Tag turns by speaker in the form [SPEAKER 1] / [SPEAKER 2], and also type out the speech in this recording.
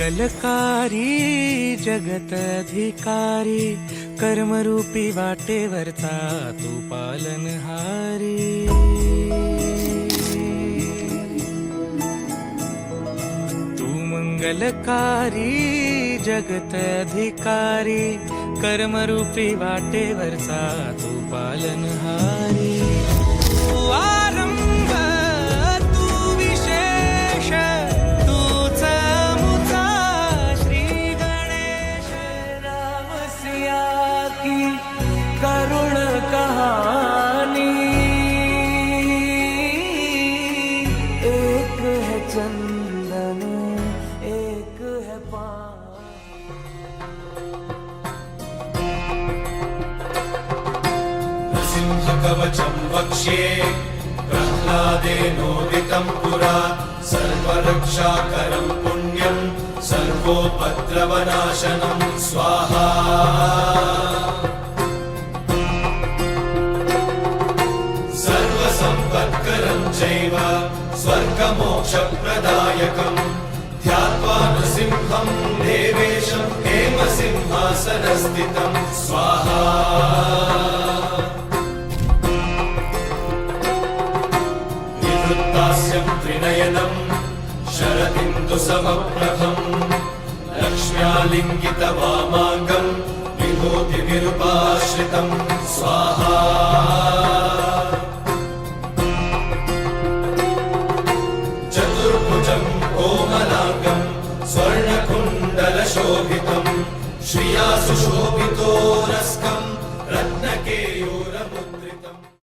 [SPEAKER 1] मंगलकारी जगतधिकारी कर्मरूपी वाटेवरचा तू पालनहारी। तू मंगलकारी जगतधिकारी कर्मरूपी वाटेवरचा तू पालनहारी। तू आरंभ तू विशेष तूच मुचा श्री गणेश। रामसिया की करुण कहानी एक है चंदन एक है पान।
[SPEAKER 2] कवचं वक्ष्ये प्रह्लादेनोदितं पुरा सर्वरक्षाकरं पुण्यं सर्वोपद्रवनाशनं स्वाहा। सर्वसम्पत्करं चैव स्वर्गमोक्षप्रदायकं ध्यात्वा नृसिंहं देवेशं हेमसिंहासनस्थितं स्वाहा। दास्यं त्रिनयनं शरदिन्दुसमप्रभं लक्ष्म्यालिङ्गितवामाङ्गं विभूतिविरूपाश्रितं स्वाहा।